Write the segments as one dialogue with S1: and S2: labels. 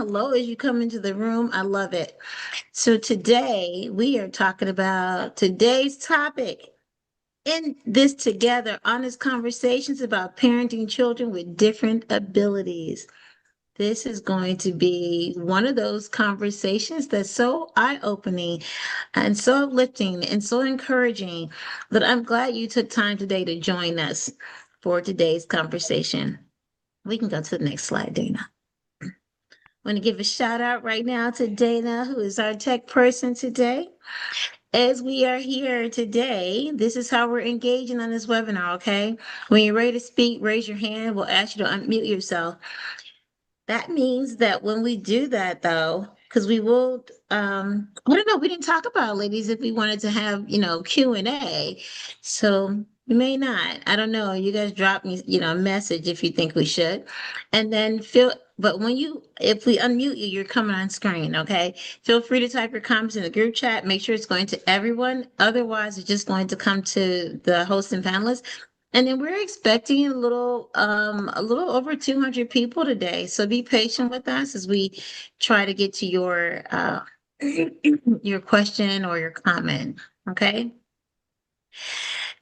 S1: Hello as you come into the room. I love it. So today we are talking about today's topic in this together, honest conversations about parenting children with different abilities. This is going to be one of those conversations that's so eye-opening and so uplifting and so encouraging that I'm glad you took time today to join us for today's conversation. We can go to the next slide, Dana. I want to give a shout out right now to Dana, who is our tech person today. As we are here today, this is how we're engaging on this webinar, okay? When you're ready to speak, raise your hand. We'll ask you to unmute yourself. That means that when we do that, though, because we will, I don't know, we didn't talk about, ladies, if we wanted to have, Q&A. So we may not. I don't know. You guys drop me, a message if you think we should. And then but if we unmute you, you're coming on screen, okay? Feel free to type your comments in the group chat. Make sure it's going to everyone. Otherwise, it's just going to come to the host and panelists. And then we're expecting a little over 200 people today. So be patient with us as we try to get to your question or your comment. Okay.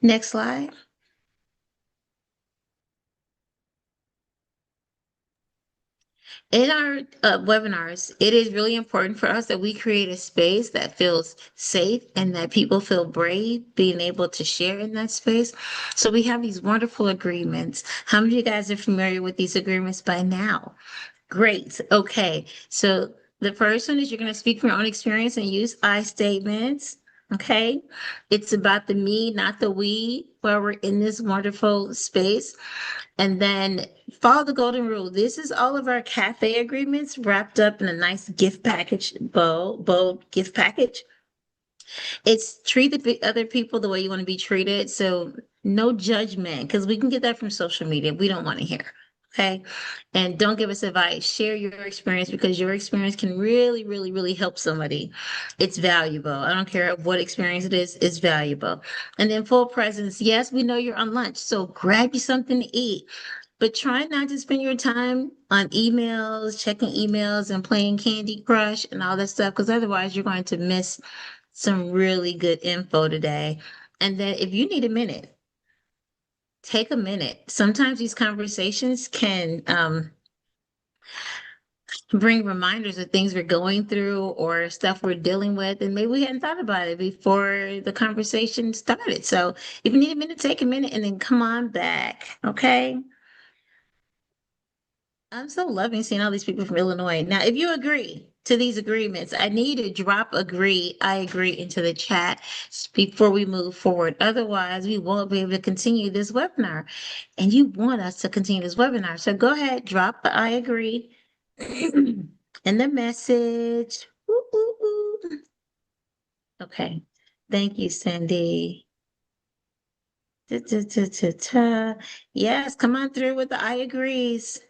S1: Next slide. In our webinars, it is really important for us that we create a space that feels safe and that people feel brave being able to share in that space. So we have these wonderful agreements. How many of you guys are familiar with these agreements by now? Great. Okay. So the first one is you're going to speak from your own experience and use I statements. Okay. It's about the me, not the we, where we're in this wonderful space. And then follow the golden rule. This is all of our cafe agreements wrapped up in a nice gift package, bold gift package. It's treat the other people the way you want to be treated. So no judgment, because we can get that from social media. We don't want to hear. Okay. And don't give us advice. Share your experience because your experience can really, really, really help somebody. It's valuable. I don't care what experience it is, it's valuable. And then full presence. Yes, we know you're on lunch. So grab you something to eat. But try not to spend your time on emails, checking emails, and playing Candy Crush and all that stuff, because otherwise you're going to miss some really good info today. And then if you need a minute, take a minute. Sometimes these conversations can bring reminders of things we're going through or stuff we're dealing with, and maybe we hadn't thought about it before the conversation started. So if you need a minute, take a minute and then come on back. Okay. I'm so loving seeing all these people from Illinois. Now, if you agree to these agreements, I need to drop I agree into the chat before we move forward. Otherwise, we won't be able to continue this webinar. And you want us to continue this webinar. So go ahead, drop the I agree in the message. Woo, woo, woo. Okay. Thank you, Cindy. Ta, ta, ta, ta, ta. Yes, come on through with the I agrees.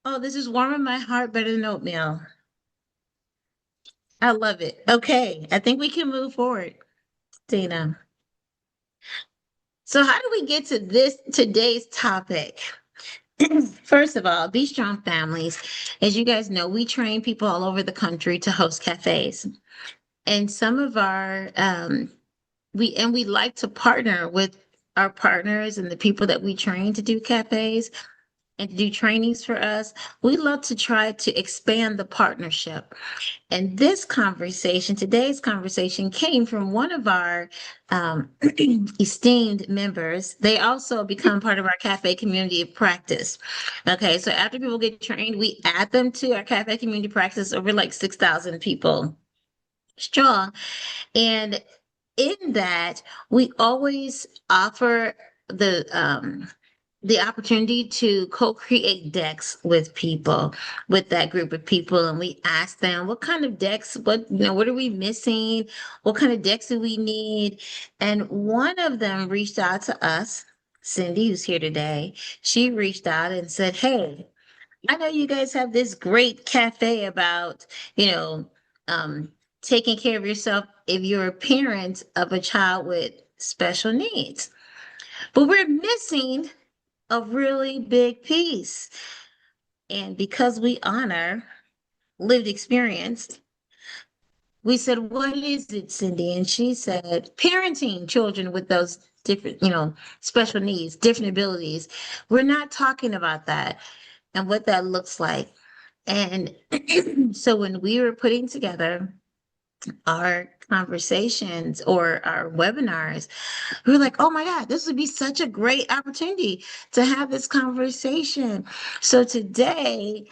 S1: Oh, this is warming my heart better than oatmeal. I love it. Okay, I think we can move forward, Dina. So how do we get to this today's topic? First of all, Be Strong Families. As you guys know, we train people all over the country to host cafes. And some of our we like to partner with our partners and the people that we train to do cafes and to do trainings for us. We love to try to expand the partnership. And today's conversation came from one of our esteemed members. They also become part of our cafe community of practice. Okay, so after people get trained, we add them to our cafe community practice over like 6,000 people strong. And in that, we always offer the opportunity to co-create decks with people, with that group of people, and we ask them what kind of decks, what are we missing, what kind of decks do we need, and one of them reached out to us. Cindy, who's here today, she reached out and said, hey, I know you guys have this great cafe about, you know, um, taking care of yourself if you're a parent of a child with special needs. But we're missing a really big piece. And because we honor lived experience, we said, "What is it, Cindy?" And she said, "Parenting children with those different, special needs, different abilities. We're not talking about that and what that looks like." And so when we were putting together our conversations or our webinars, we were like, "Oh my God, this would be such a great opportunity to have this conversation." So today,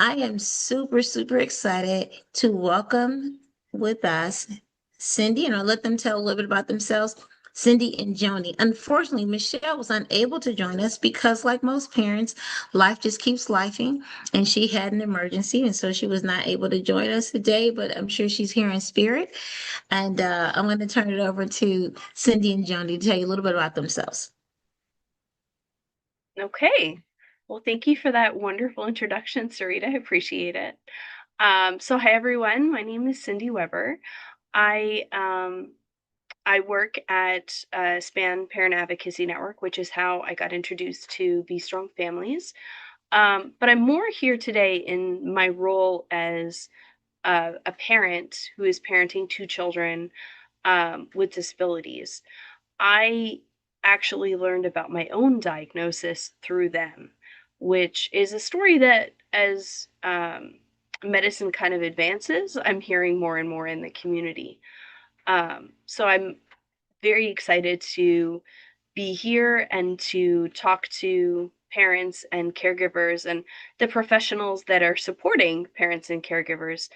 S1: I am super, super excited to welcome with us Cindy, and I'll let them tell a little bit about themselves. Cindy and Joni. Unfortunately, Michelle was unable to join us because, like most parents, life just keeps lifing, and she had an emergency, and so she was not able to join us today. But I'm sure she's here in spirit, and I'm going to turn it over to Cindy and Joni to tell you a little bit about themselves.
S2: Okay. Well, thank you for that wonderful introduction, Sarita. I appreciate it. So hi everyone. My name is Cindy Weber. I work at Span Parent Advocacy Network, which is how I got introduced to Be Strong Families. But I'm more here today in my role as a parent who is parenting two children with disabilities. I actually learned about my own diagnosis through them, which is a story that as medicine kind of advances, I'm hearing more and more in the community. So I'm very excited to be here and to talk to parents and caregivers and the professionals that are supporting parents and caregivers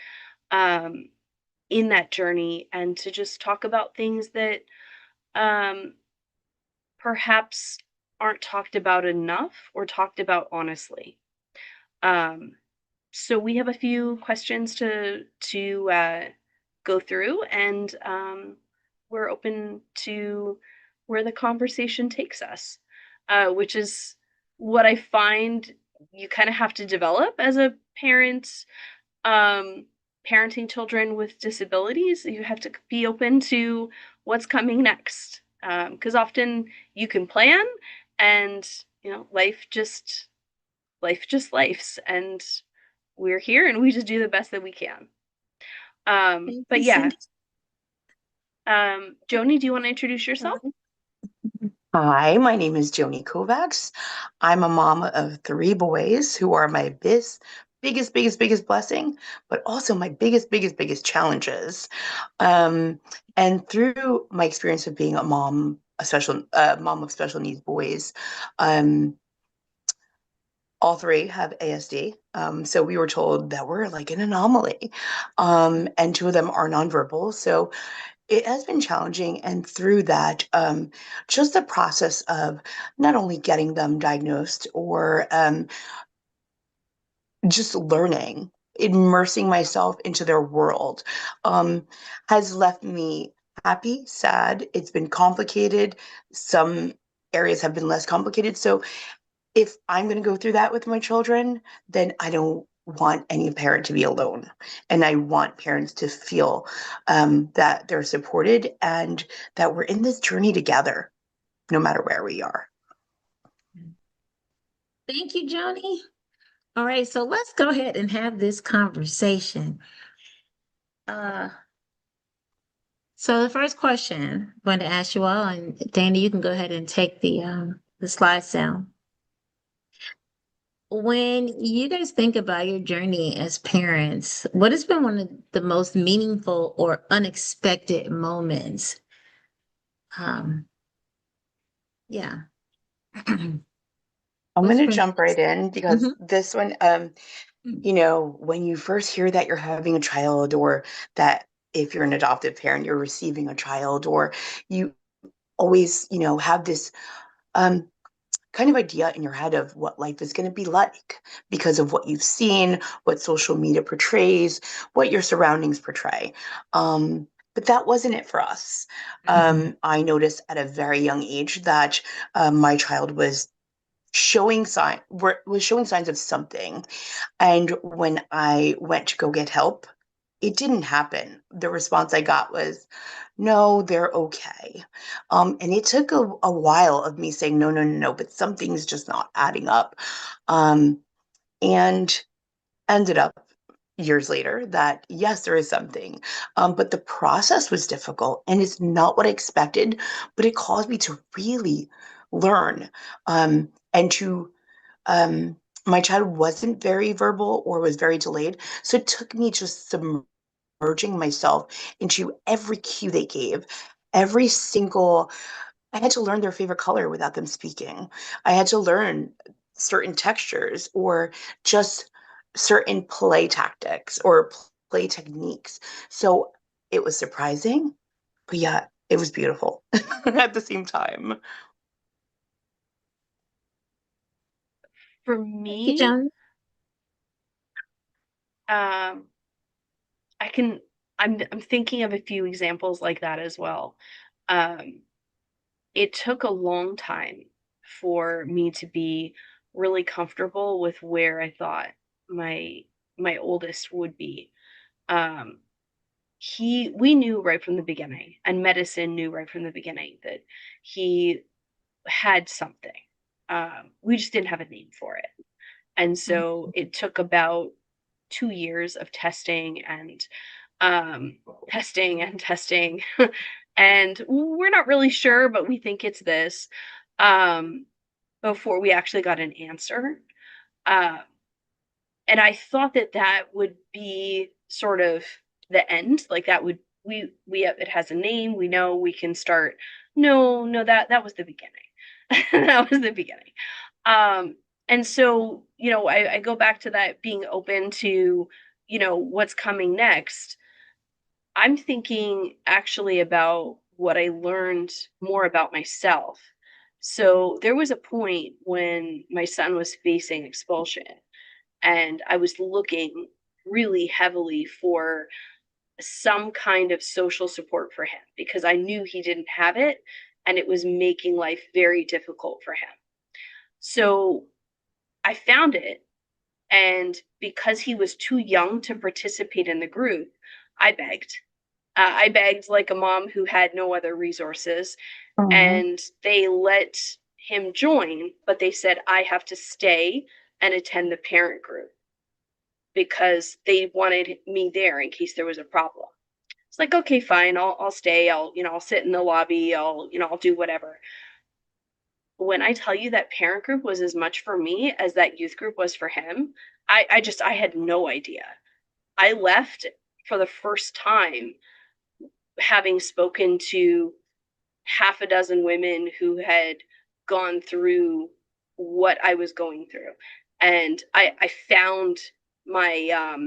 S2: um, in that journey, and to just talk about things that um, perhaps aren't talked about enough or talked about honestly. Um, so we have a few questions to go through, and we're open to where the conversation takes us, which is what I find you kind of have to develop as a parent. Um, Parenting children with disabilities, you have to be open to what's coming next, because often you can plan, and life just lifes, and we're here and we just do the best that we can.
S1: Thank
S2: But
S1: you,
S2: yeah,
S1: Cindy.
S2: Joni, do you want to introduce yourself?
S1: Hi.
S3: Hi, my name is Joni Kovacs. I'm a mom of three boys who are my biggest blessing, but also my biggest challenges. Um, and through my experience of being a mom, a special mom of special needs boys, um, all three have ASD. So we were told that we're like an anomaly. And two of them are nonverbal. So it has been challenging. And through that, just the process of not only getting them diagnosed or just learning, immersing myself into their world, um, has left me happy, sad. It's been complicated. Some areas have been less complicated. So if I'm going to go through that with my children, then I don't want any parent to be alone. And I want parents to feel that they're supported and that we're in this journey together, no matter where we are.
S1: Thank you, Joni. All right, so let's go ahead and have this conversation. Uh, so the first question I'm going to ask you all, and Dana, you can go ahead and take the slides down. When you guys think about your journey as parents, what has been one of the most meaningful or unexpected moments? Um, yeah.
S3: I'm going
S1: What's
S3: to
S1: been?
S3: jump right in because
S1: Mhm.
S3: this one, when you first hear that you're having a child or that if you're an adoptive parent, you're receiving a child, or you always, have this um, kind of idea in your head of what life is going to be like because of what you've seen, what social media portrays, what your surroundings portray. But that wasn't it for us. I noticed at a very young age that my child was showing signs of something, and when I went to go get help, it didn't happen. The response I got was, no, they're okay. And it took a while of me saying, no, no, no, no, but something's just not adding up. Um, and ended up years later that yes, there is something. But the process was difficult and it's not what I expected, but it caused me to really learn and to my child wasn't very verbal or was very delayed. So it took me just submerging myself into every cue they gave, every single I had to learn their favorite color without them speaking. I had to learn certain textures or just certain play tactics or play techniques. So it was surprising, but yeah, it was beautiful at the same time.
S2: For
S1: Thank you,
S2: me,
S1: John.
S2: um, I can I'm thinking of a few examples like that as well. Um, it took a long time for me to be really comfortable with where I thought my my oldest would be. Um, he we knew right from the beginning, and medicine knew right from the beginning that he had something. We just didn't have a name for it. And so it took about 2 years of um, testing, and we're not really sure, but we think it's this, um, before we actually got an answer. Uh, and I thought that that would be sort of the end, like, that would we have it has a name, we know we can start. No, no, that was the beginning. That was the beginning. Um, and so, I go back to that being open to, what's coming next. I'm thinking actually about what I learned more about myself. So there was a point when my son was facing expulsion, and I was looking really heavily for some kind of social support for him because I knew he didn't have it and it was making life very difficult for him. So I found it. And because he was too young to participate in the group, I begged. I begged like a mom who had no other resources,
S3: Mhm.
S2: and they let him join, but they said, I have to stay and attend the parent group because they wanted me there in case there was a problem. It's like, okay, fine, I'll stay. I'll sit in the lobby. I'll do whatever. When I tell you that parent group was as much for me as that youth group was for him, I had no idea. I left for the first time having spoken to half a dozen women who had gone through what I was going through. And I found my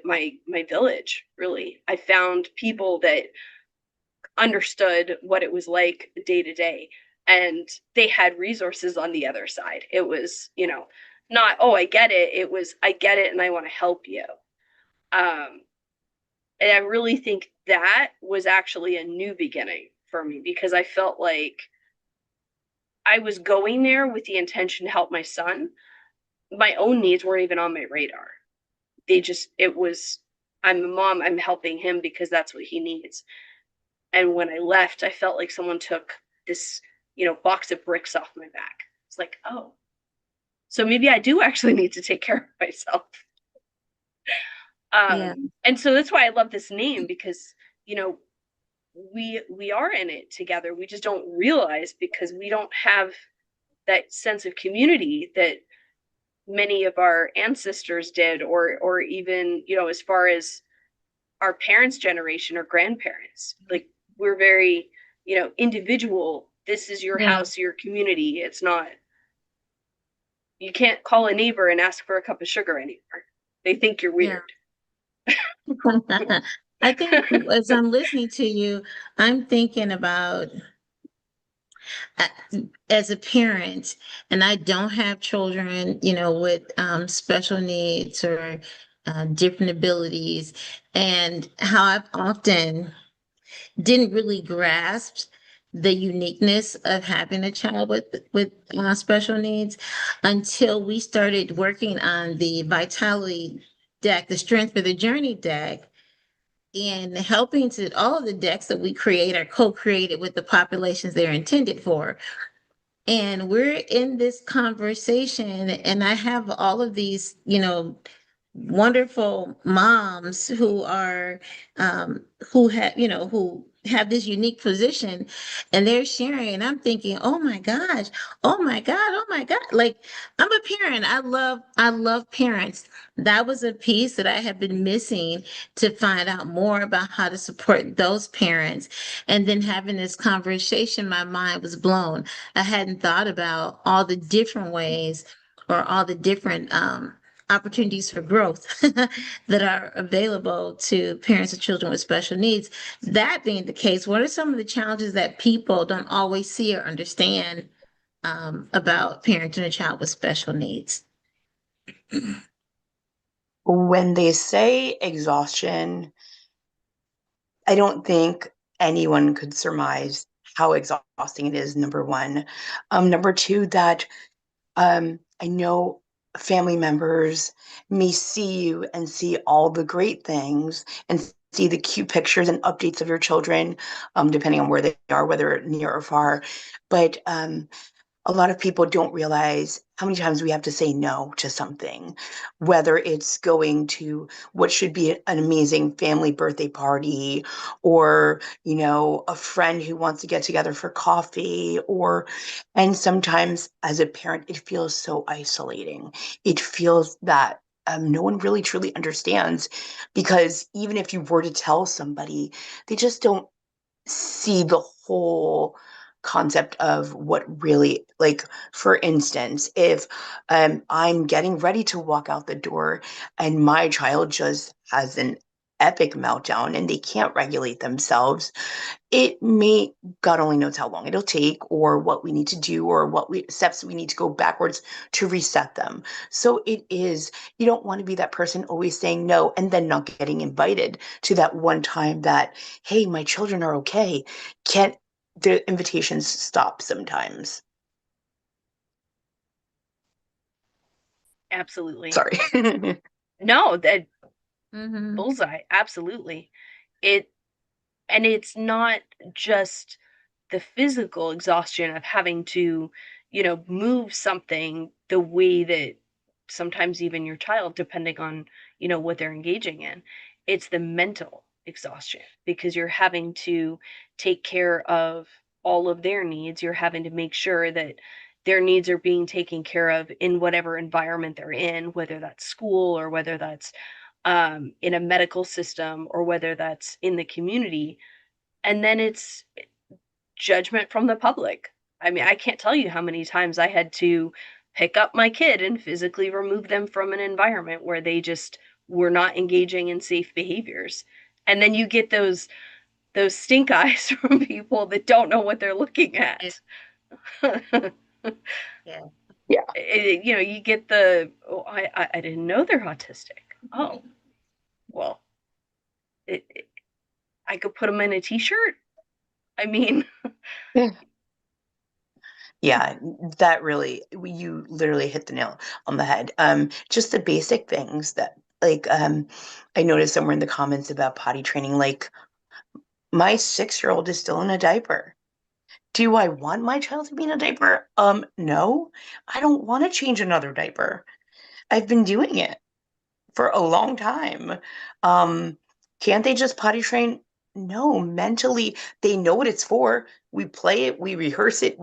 S2: my village, really. I found people that understood what it was like day to day, and they had resources on the other side. It was, not, oh, I get it. It was, I get it and I want to help you. Um and I really think that was actually a new beginning for me because I felt like I was going there with the intention to help my son. My own needs weren't even on my radar. It was, I'm a mom, I'm helping him because that's what he needs. And when I left, I felt like someone took this, box of bricks off my back. It's like, oh, so maybe I do actually need to take care of myself.
S1: Yeah,
S2: And so that's why I love this name because, you know, we are in it together. We just don't realize because we don't have that sense of community that many of our ancestors did, or even, as far as our parents' generation or grandparents. Like, we're very, individual. This is your
S1: yeah,
S2: house, your community. It's not, you can't call a neighbor and ask for a cup of sugar anymore. They think you're
S1: yeah.
S2: weird.
S1: I think as I'm listening to you, I'm thinking about uh, as a parent, and I don't have children, with special needs or different abilities, and how I've often didn't really grasp the uniqueness of having a child with special needs until we started working on the vitality deck, the strength for the journey deck, and helping to all of the decks that we create are co-created with the populations they're intended for. And we're in this conversation, and I have all of these, wonderful moms who are who have this unique position, and they're sharing, and I'm thinking, oh my gosh, oh my god, oh my god. Like, I'm a parent. I love parents. That was a piece that I have been missing, to find out more about how to support those parents. And then having this conversation, my mind was blown. I hadn't thought about all the different ways, or all the different opportunities for growth that are available to parents of children with special needs. That being the case, what are some of the challenges that people don't always see or understand about parenting a child with special needs?
S3: When they say exhaustion, I don't think anyone could surmise how exhausting it is, number one. Number two, that I know family members may see you and see all the great things and see the cute pictures and updates of your children, depending on where they are, whether near or far. But a lot of people don't realize how many times we have to say no to something, whether it's going to what should be an amazing family birthday party, or, a friend who wants to get together for coffee, and sometimes as a parent, it feels so isolating. It feels that no one really truly understands, because even if you were to tell somebody, they just don't see the whole concept of what really, like, for instance, if I'm getting ready to walk out the door and my child just has an epic meltdown and they can't regulate themselves, it may, God only knows how long it'll take, or what we need to do, or steps we need to go backwards to reset them. So it is, you don't want to be that person always saying no and then not getting invited to that one time that, hey, my children are okay. Can't the invitations stop sometimes?
S2: Absolutely.
S3: Sorry.
S2: No, that
S1: Mm-hmm.
S2: bullseye. Absolutely. It and it's not just the physical exhaustion of having to, move something the way that sometimes even your child, depending on, what they're engaging in. It's the mental exhaustion because you're having to take care of all of their needs. You're having to make sure that their needs are being taken care of in whatever environment they're in, whether that's school or whether that's in a medical system or whether that's in the community. And then it's judgment from the public. I mean, I can't tell you how many times I had to pick up my kid and physically remove them from an environment where they just were not engaging in safe behaviors. And then you get those stink eyes from people that don't know what they're looking
S1: Yeah.
S2: at.
S1: Yeah.
S3: Yeah.
S2: You get the, oh, I didn't know they're autistic. Oh, well, it, I could put them in a t-shirt. I mean,
S3: Yeah, that really, you literally hit the nail on the head. Just the basic things that, like, I noticed somewhere in the comments about potty training, like, my 6-year-old is still in a diaper. Do I want my child to be in a diaper? No, I don't want to change another diaper. I've been doing it for a long time. Um, can't they just potty train? No, mentally, they know what it's for. We play it, we rehearse it,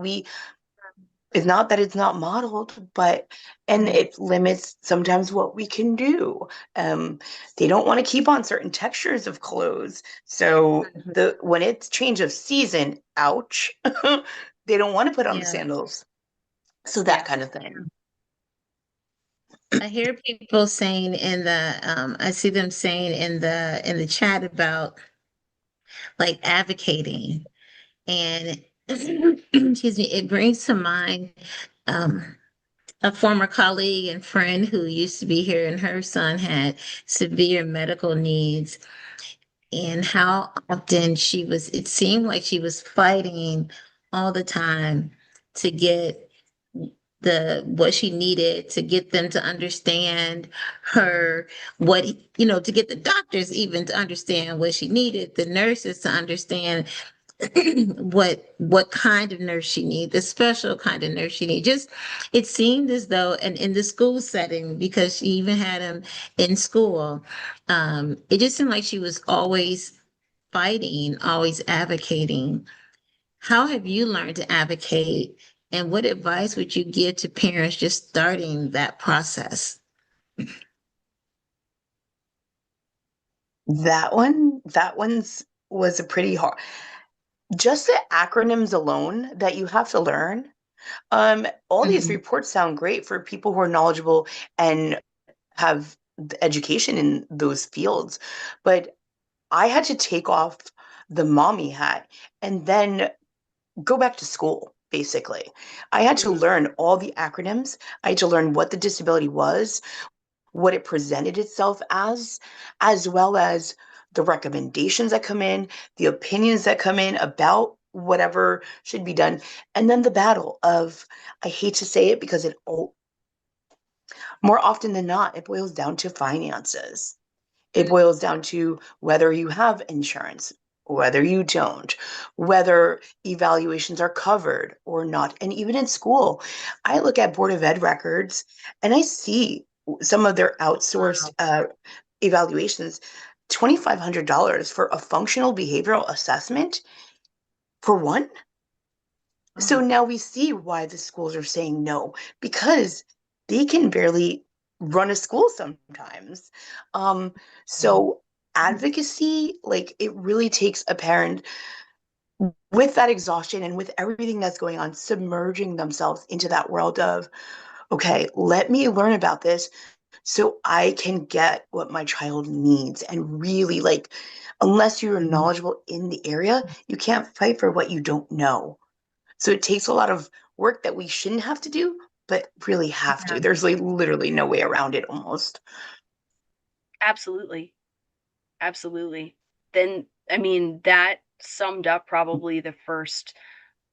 S3: it's not that it's not modeled, but and
S1: Mhm.
S3: it limits sometimes what we can do. Um, they don't want to keep on certain textures of clothes. So the when it's change of season, ouch, they don't want to put on the
S1: Yeah.
S3: sandals. So that
S2: yeah.
S3: kind of thing.
S1: I hear people saying I see them saying in the chat about, like, advocating, and excuse me, it brings to mind um, a former colleague and friend who used to be here, and her son had severe medical needs, and how often it seemed like she was fighting all the time to get what she needed, to get them to understand her, to get the doctors even to understand what she needed, the nurses to understand. what kind of nurse she needs, the special kind of nurse she needs. Just it seemed as though, and in the school setting, because she even had him in school, it just seemed like she was always fighting, always advocating. How have you learned to advocate, and what advice would you give to parents just starting that process?
S3: That one's was a pretty hard. Just the acronyms alone that you have to learn. All these
S1: Mhm.
S3: reports sound great for people who are knowledgeable and have the education in those fields, but I had to take off the mommy hat and then go back to school, basically. I had to
S2: Mhm.
S3: learn all the acronyms. I had to learn what the disability was, what it presented itself as well as the recommendations that come in, the opinions that come in about whatever should be done, and then the battle of, I hate to say it because more often than not, it boils down to finances. It
S2: Mm.
S3: boils down to whether you have insurance, whether you don't, whether evaluations are covered or not. And even in school, I look at Board of Ed records and I see some of their outsourced
S1: Wow.
S3: evaluations, $2,500 for a functional behavioral assessment for one. So
S1: Oh,
S3: now we see why the schools are saying no, because they can barely run a school sometimes. Um, so advocacy, like it really takes a parent with that exhaustion and with everything that's going on, submerging themselves into that world of, okay, let me learn about this so I can get what my child needs. And really, like, unless you're
S1: mhm.
S3: knowledgeable in the area, you can't fight for what you don't know. So it takes a lot of work that we shouldn't have to do, but really have
S1: Yeah.
S3: to. There's like literally no way around it almost.
S2: Absolutely. Absolutely. Then, I mean, that summed up probably the first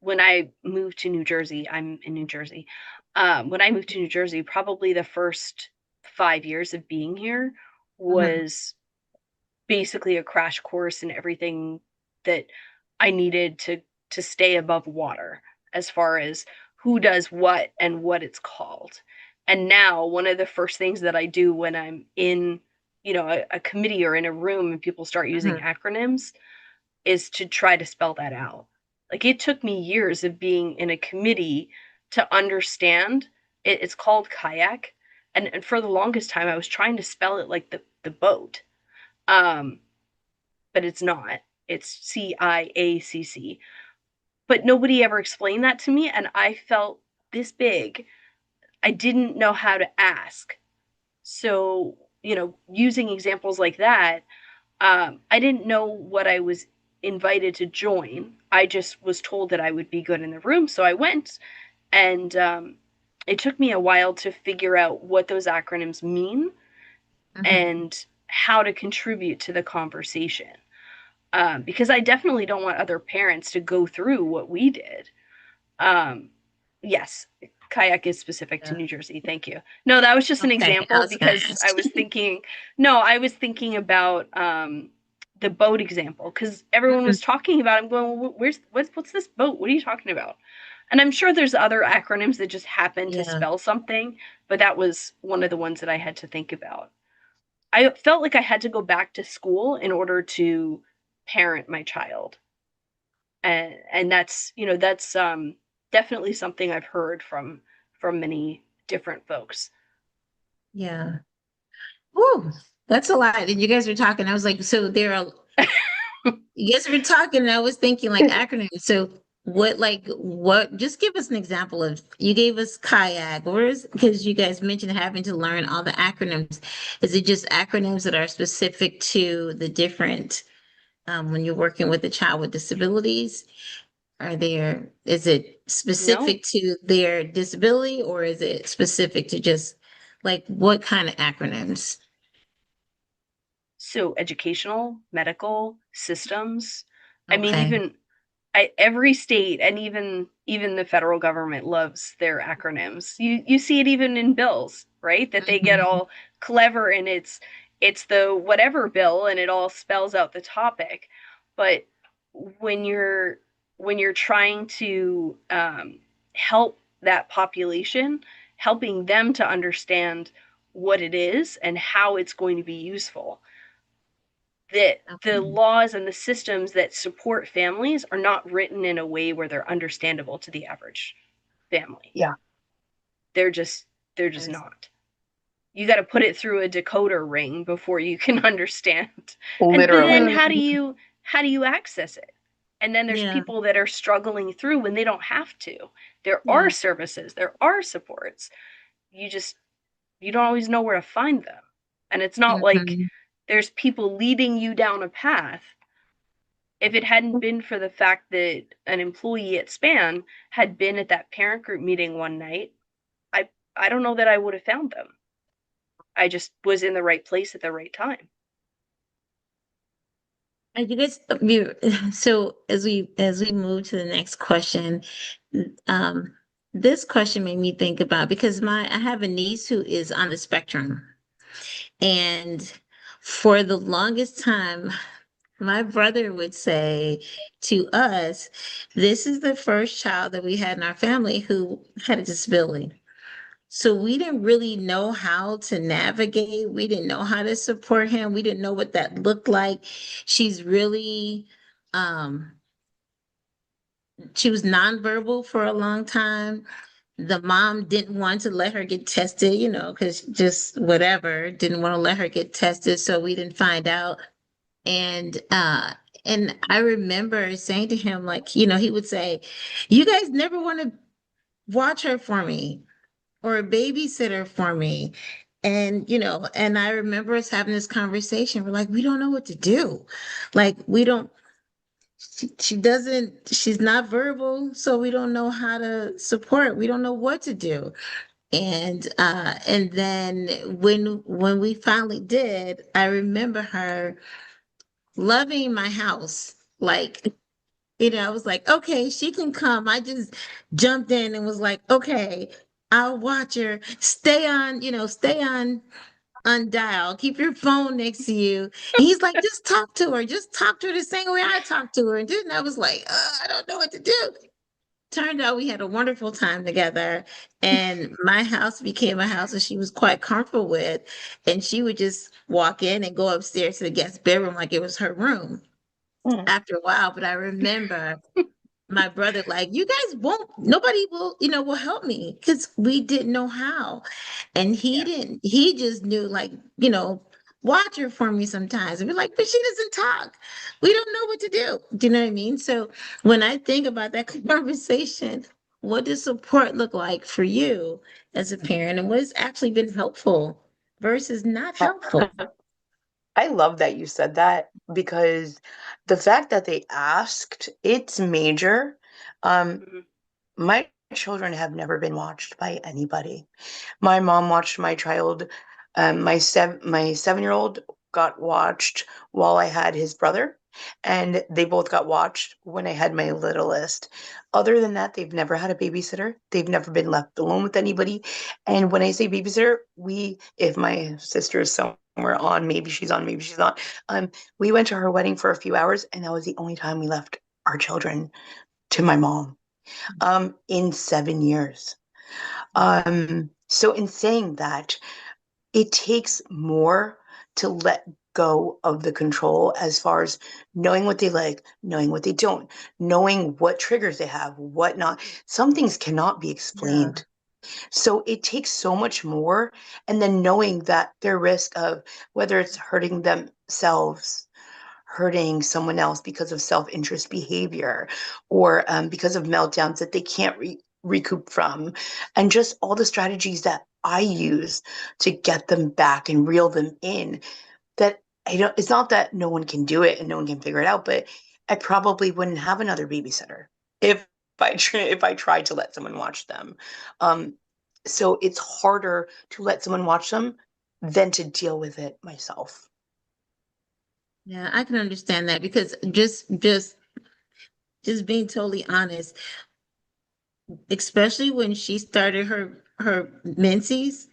S2: when I moved to New Jersey. I'm in New Jersey. When I moved to New Jersey, probably the first 5 years of being here
S1: Mhm.
S2: was basically a crash course in everything that I needed to stay above water as far as who does what and what it's called. And now one of the first things that I do when I'm in, a committee or in a room and people start using
S1: Mhm.
S2: acronyms is to try to spell that out. Like it took me years of being in a committee to understand it's called kayak. And for the longest time I was trying to spell it like the boat. Um, but it's not. It's CIACC. But nobody ever explained that to me, and I felt this big. I didn't know how to ask. So, using examples like that, I didn't know what I was invited to join. I just was told that I would be good in the room, so I went. And it took me a while to figure out what those acronyms mean
S1: Mhm.
S2: and how to contribute to the conversation. Because I definitely don't want other parents to go through what we did. Um, yes, kayak is specific to
S1: Yeah.
S2: New Jersey. Thank you. No, that was just an
S1: Okay, I
S2: example
S1: was gonna
S2: because
S1: ask.
S2: I was thinking about the boat example because everyone
S1: Mhm.
S2: was talking about. I'm going, well, what's this boat? What are you talking about? And I'm sure there's other acronyms that just happen to
S1: Yeah.
S2: spell something, but that was one of the ones that I had to think about. I felt like I had to go back to school in order to parent my child. And that's definitely something I've heard from many different folks.
S1: Yeah. Woo, that's a lot. And you guys were talking. I was like, so there are, you guys were talking, and I was thinking like acronyms. So what, just give us an example of, you gave us kayak, or is, because you guys mentioned having to learn all the acronyms. Is it just acronyms that are specific to the different, when you're working with a child with disabilities? Is it
S2: No.
S1: specific to their disability, or is it specific to just like what kind of acronyms?
S2: So educational, medical, systems. I mean,
S1: Okay.
S2: every state and even the federal government loves their acronyms. You see it even in bills, right? That they get
S1: Mhm.
S2: all clever and it's the whatever bill and it all spells out the topic. But when you're trying to help that population, helping them to understand what it is and how it's going to be useful, that the
S1: Okay.
S2: laws and the systems that support families are not written in a way where they're understandable to the average family.
S3: Yeah.
S2: They're just they're just
S1: Yes.
S2: not. You got to put it through a decoder ring before you can understand. And but then
S3: Literally.
S2: how do you access it? And then there's
S1: Yeah.
S2: people that are struggling through when they don't have to. There are
S1: Yeah.
S2: services, there are supports. You just you don't always know where to find them. And it's not like
S1: Mhm.
S2: there's people leading you down a path. If it hadn't been for the fact that an employee at Span had been at that parent group meeting one night, I I don't know that I would have found them. I just was in the right place at the right time.
S1: And you guys, so as we move to the next question, um, this question made me think about because I have a niece who is on the spectrum, and for the longest time, my brother would say to us, "This is the first child that we had in our family who had a disability." So we didn't really know how to navigate. We didn't know how to support him. We didn't know what that looked like. She's really, um, she was nonverbal for a long time. The mom didn't want to let her get tested, because just whatever, didn't want to let her get tested. So we didn't find out. And and I remember saying to him, like, he would say, "You guys never want to watch her for me or a babysitter for me." And I remember us having this conversation. We're like, we don't know what to do. Like, we don't, she doesn't, she's not verbal, so we don't know how to support. We don't know what to do. And then when we finally did, I remember her loving my house. Like, I was like, okay, she can come. I just jumped in and was like, okay, I'll watch her. Stay on dial. Keep your phone next to you. And he's like, just talk to her. Just talk to her the same way I talk to her. And then I was like, I don't know what to do. Turned out we had a wonderful time together, and my house became a house that she was quite comfortable with. And she would just walk in and go upstairs to the guest bedroom like it was her room
S3: Mm.
S1: after a while. But I remember my brother, like, you guys won't, nobody will help me because we didn't know how. And
S3: Yeah.
S1: he just knew, like, watch her for me sometimes. And we're like, but she doesn't talk. We don't know what to do. Do you know what I mean? So when I think about that conversation, what does support look like for you as a parent, and what has actually been helpful versus not helpful?
S3: I love that you said that because the fact that they asked, it's major. Um,
S2: Mhm.
S3: my children have never been watched by anybody. My mom watched my child. My 7-year-old got watched while I had his brother, and they both got watched when I had my littlest. Other than that, they've never had a babysitter. They've never been left alone with anybody. And when I say babysitter, if my sister is somewhere on, maybe she's on, maybe she's not. We went to her wedding for a few hours, and that was the only time we left our children to my mom. In 7 years. So in saying that, it takes more to let go of the control as far as knowing what they like, knowing what they don't, knowing what triggers they have, what not. Some things cannot be
S1: Yeah.
S3: explained. So it takes so much more. And then knowing that their risk of whether it's hurting themselves, hurting someone else because of self-interest behavior, or because of meltdowns that they can't recoup from, and just all the strategies that I use to get them back and reel them in. That I don't. It's not that no one can do it and no one can figure it out, but I probably wouldn't have another babysitter if if I tried to let someone watch them. Um, so it's harder to let someone watch them than to deal with it myself.
S1: Yeah, I can understand that because just being totally honest, especially when she started her menses,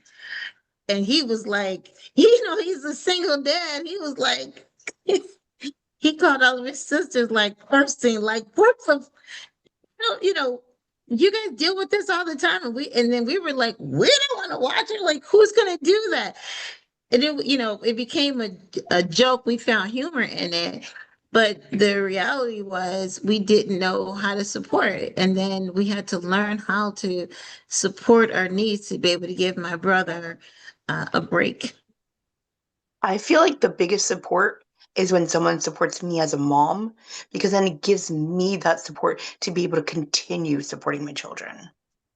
S1: and he was like, he's a single dad. He was like, he called all of his sisters like cursing, like what the, you know, you guys deal with this all the time, and then we were like, we don't want to watch it. Like, who's gonna do that? And it, it became a joke. We found humor in it, but the reality was we didn't know how to support it, and then we had to learn how to support our needs to be able to give my brother a break.
S3: I feel like the biggest support is when someone supports me as a mom, because then it gives me that support to be able to continue supporting my children.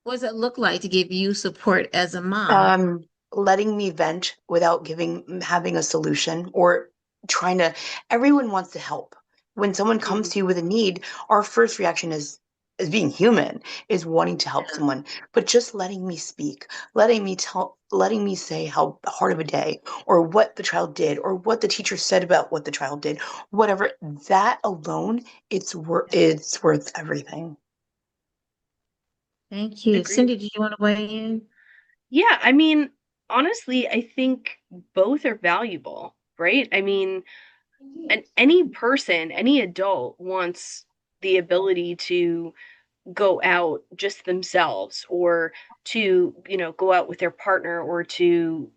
S1: What does it look like to give you support as a mom?
S3: um Letting me vent without having a solution, or trying to everyone wants to help. When someone comes
S2: Mhm.
S3: to you with a need, our first reaction is, being human, is wanting to help someone. But just letting me speak, letting me say how hard of a day, or what the child did, or what the teacher said about what the child did, whatever, that alone, it's worth everything.
S1: Thank you.
S2: Agreed.
S1: Cindy, do you want to weigh in?
S2: Yeah, I mean, honestly, I think both are valuable, right? I mean, any person, any adult wants the ability to go out just themselves, or to, go out with their partner, or to,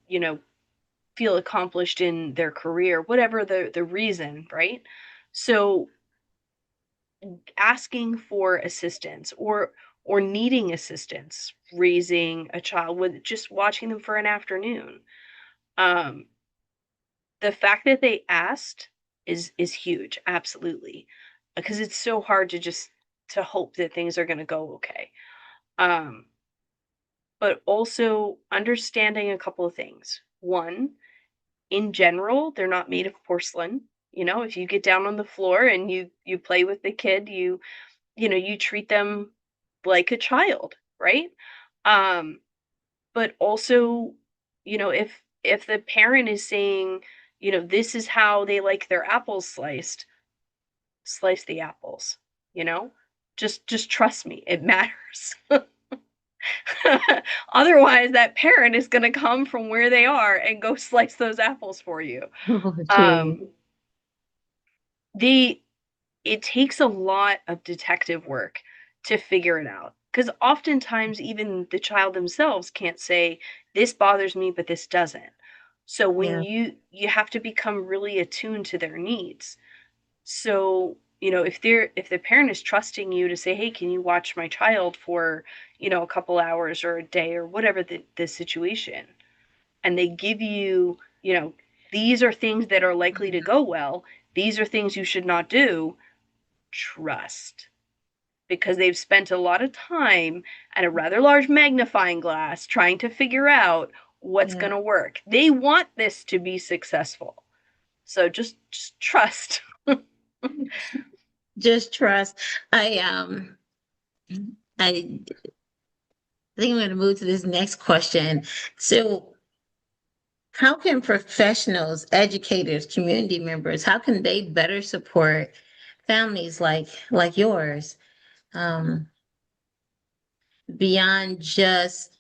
S2: feel accomplished in their career, whatever the reason, right? So asking for assistance, or needing assistance raising a child, with just watching them for an afternoon, um the fact that they asked is huge, absolutely, because it's so hard to just to hope that things are going to go okay. um but also understanding a couple of things. One, in general, they're not made of porcelain. If you get down on the floor and you play with the kid, you treat them like a child, right? Um, but also, if the parent is saying, this is how they like their apples sliced, slice the apples, you know? Just trust me, it matters. Otherwise, that parent is gonna come from where they are and go slice those apples for you.
S1: Oh,
S2: Um,
S1: gee.
S2: the It takes a lot of detective work to figure it out, because oftentimes even the child themselves can't say, "This bothers me, but this doesn't." So when
S1: Yeah.
S2: you have to become really attuned to their needs. So, if the parent is trusting you to say, "Hey, can you watch my child for, a couple hours or a day," or whatever the situation, and they give you, these are things that are likely to go well, these are things you should not do, trust, because they've spent a lot of time and a rather large magnifying glass trying to figure out what's going
S1: Yeah.
S2: to work. They want this to be successful. So just trust.
S1: Just trust. I um I think I'm going to move to this next question. So, how can professionals, educators, community members, how can they better support families like yours? Um, Beyond just,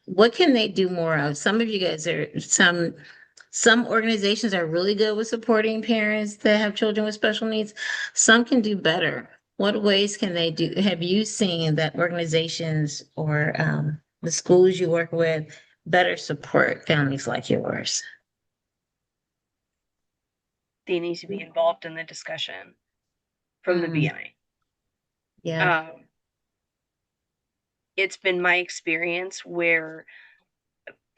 S1: what can they do more of? Some of you guys are some organizations are really good with supporting parents that have children with special needs. Some can do better. What ways can they do? Have you seen that organizations or the schools you work with better support families like yours?
S2: They need to be involved in the discussion from the
S1: Mm,
S2: beginning.
S1: yeah.
S2: Um, it's been my experience where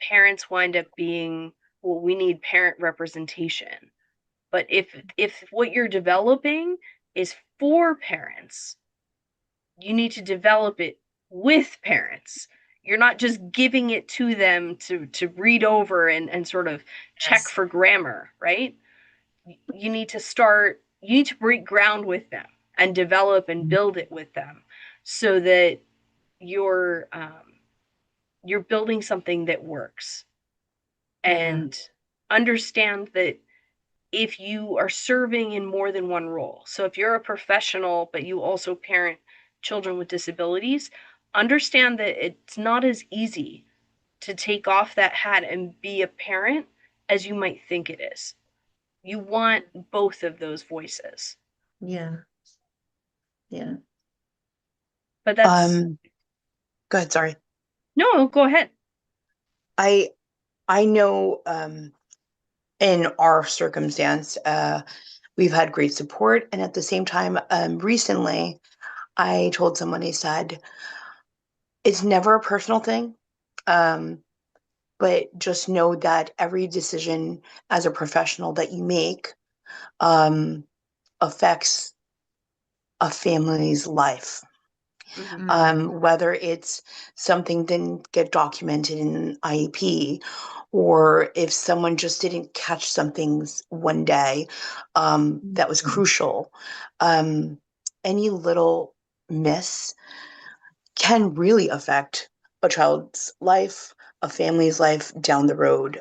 S2: parents wind up being, well, we need parent representation. But if what you're developing is for parents, you need to develop it with parents. You're not just giving it to them to read over and sort of check
S1: Yes.
S2: for grammar, right? You need to break ground with them and develop and build it with them, so that you're you're building something that works.
S1: Yeah.
S2: And understand that if you are serving in more than one role, so if you're a professional but you also parent children with disabilities, understand that it's not as easy to take off that hat and be a parent as you might think it is. You want both of those voices.
S1: Yeah. Yeah.
S2: But that's
S3: Go ahead, sorry.
S2: no, go ahead.
S3: I I know in our circumstance, we've had great support, and at the same time, recently, I told someone, I said, it's never a personal thing, um, but just know that every decision as a professional that you make um, affects a family's life.
S2: Hmm.
S3: Whether it's something didn't get documented in an IEP, or if someone just didn't catch something one day that was
S1: Mhm.
S3: crucial. Um, any little miss can really affect a child's life, a family's life down the road.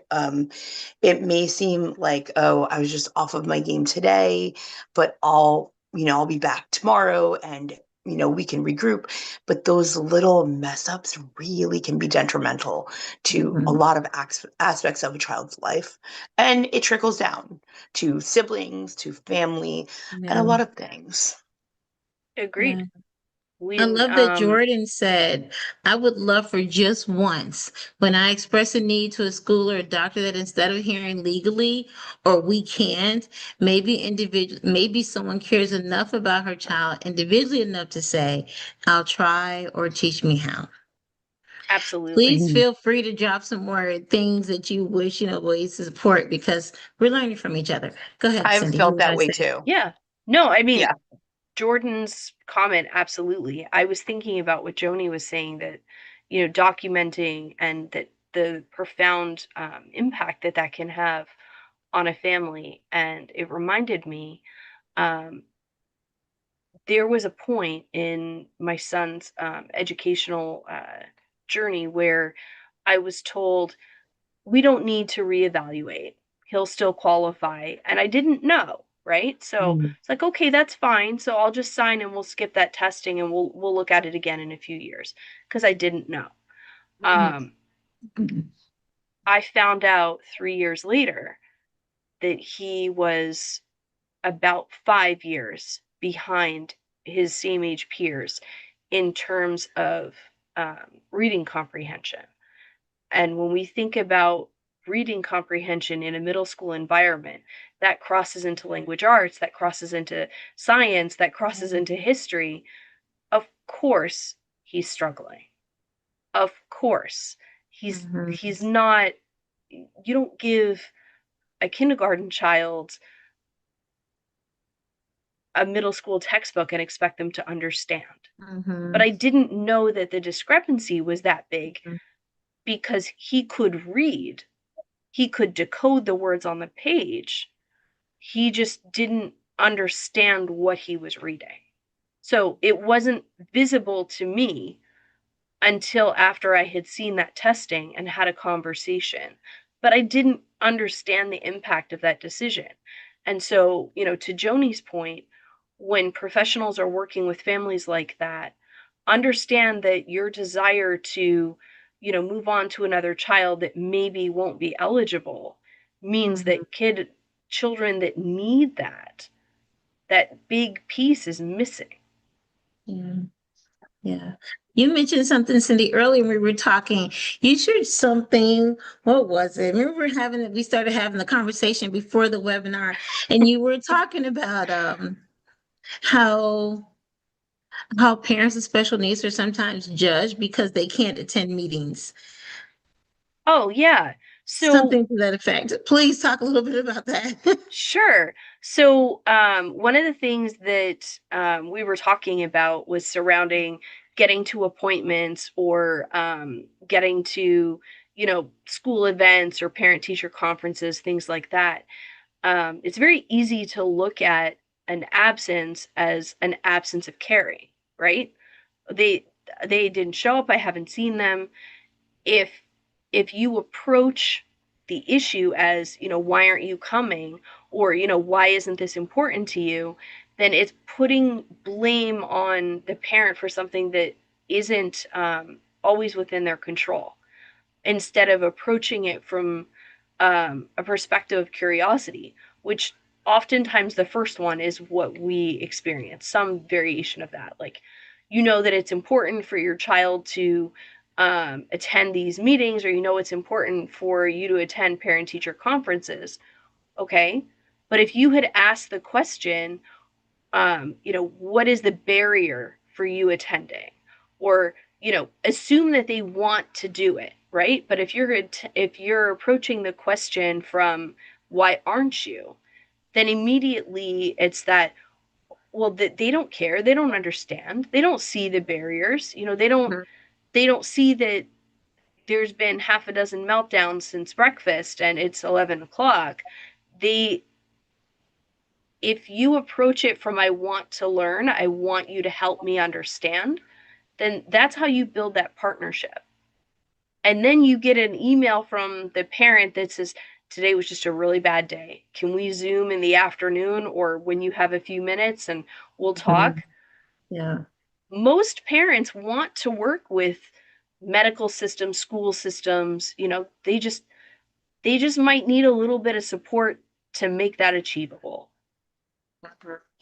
S3: It may seem like, oh, I was just off of my game today, but I'll be back tomorrow and, we can regroup. But those little mess ups really can be detrimental to a
S1: Mhm.
S3: lot of aspects of a child's life. And it trickles down to siblings, to family, and a
S1: Yeah.
S3: lot of things.
S2: Agreed.
S1: Yeah. I
S2: When
S1: love that Jordan said, I would love for just once when I express a need to a school or a doctor that instead of hearing legally or we can't, maybe someone cares enough about her child individually enough to say, I'll try or teach me how.
S2: absolutely.
S1: Please
S3: Mhm.
S1: feel free to drop some more things that you wish, ways to support because we're learning from each other. Go ahead,
S3: I've
S1: Cindy. You
S3: felt
S1: were
S3: that
S1: going to
S3: way
S1: say.
S3: too.
S2: Yeah. No, I mean,
S3: Yeah.
S2: Jordan's comment, absolutely. I was thinking about what Joni was saying, that, documenting and that the profound impact that that can have on a family. And it reminded me, um, there was a point in my son's educational journey where I was told, we don't need to reevaluate. He'll still qualify. And I didn't know, right? So
S3: Mhm.
S2: it's like, okay, that's fine. So I'll just sign and we'll skip that testing and we'll look at it again in a few years because I didn't know.
S1: Mhm.
S2: Um, I found out 3 years later that he was about 5 years behind his same age peers in terms of reading comprehension. And when we think about reading comprehension in a middle school environment, that crosses into language arts, that crosses into science, that crosses into history. Of course, he's struggling. Of course,
S1: Mhm.
S2: he's not. You don't give a kindergarten child a middle school textbook and expect them to understand. But
S1: Mhm.
S2: I didn't know that the discrepancy was that big
S1: Mhm.
S2: because he could read, he could decode the words on the page. He just didn't understand what he was reading. So it wasn't visible to me until after I had seen that testing and had a conversation. But I didn't understand the impact of that decision. And so, to Joni's point, when professionals are working with families like that, understand that your desire to, move on to another child that maybe won't be eligible means
S1: Mhm.
S2: that children that need that big piece is missing.
S1: Yeah. Yeah. You mentioned something, Cindy, earlier when we were talking. You shared something. What was it? Remember we started having the conversation before the webinar, and you were talking about how how parents with special needs are sometimes judged because they can't attend meetings.
S2: Oh, yeah. So
S1: Something to that effect. Please talk a little bit about that.
S2: sure. So, one of the things that we were talking about was surrounding getting to appointments or getting to, school events or parent teacher conferences, things like that. It's very easy to look at an absence as an absence of caring, right? They they didn't show up. I haven't seen them. If if you approach the issue as, why aren't you coming, or, why isn't this important to you, then it's putting blame on the parent for something that isn't always within their control, instead of approaching it from a perspective of curiosity, which oftentimes the first one is what we experience, some variation of that. Like, you know that it's important for your child to attend these meetings, or you know it's important for you to attend parent teacher conferences. Okay. But if you had asked the question, what is the barrier for you attending? Or, assume that they want to do it, right? But if you're approaching the question from why aren't you, then immediately it's that, well, that they don't care, they don't understand, they don't see the barriers, they don't see that there's been half a dozen meltdowns since breakfast and it's 11 o'clock. They If you approach it from, I want to learn, I want you to help me understand, then that's how you build that partnership. And then you get an email from the parent that says, today was just a really bad day. Can we Zoom in the afternoon or when you have a few minutes and we'll talk?
S1: Mhm. Yeah.
S2: Most parents want to work with medical systems, school systems, they just might need a little bit of support to make that achievable.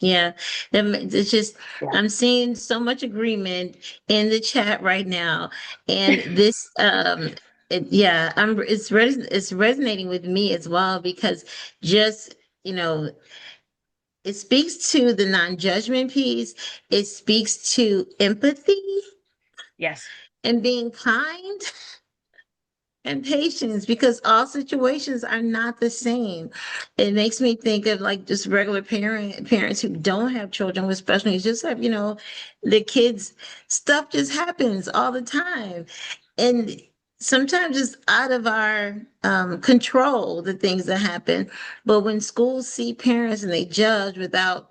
S1: Yeah, it's just
S3: Yeah.
S1: I'm seeing so much agreement in the chat right now, and this yeah, it's resonating with me as well because just you know it speaks to the non-judgment piece. It speaks to empathy
S2: Yes.
S1: and being kind and patience because all situations are not the same. It makes me think of like just regular parents who don't have children with special needs, just have, the kids stuff just happens all the time. And sometimes it's out of our control, the things that happen. But when schools see parents and they judge without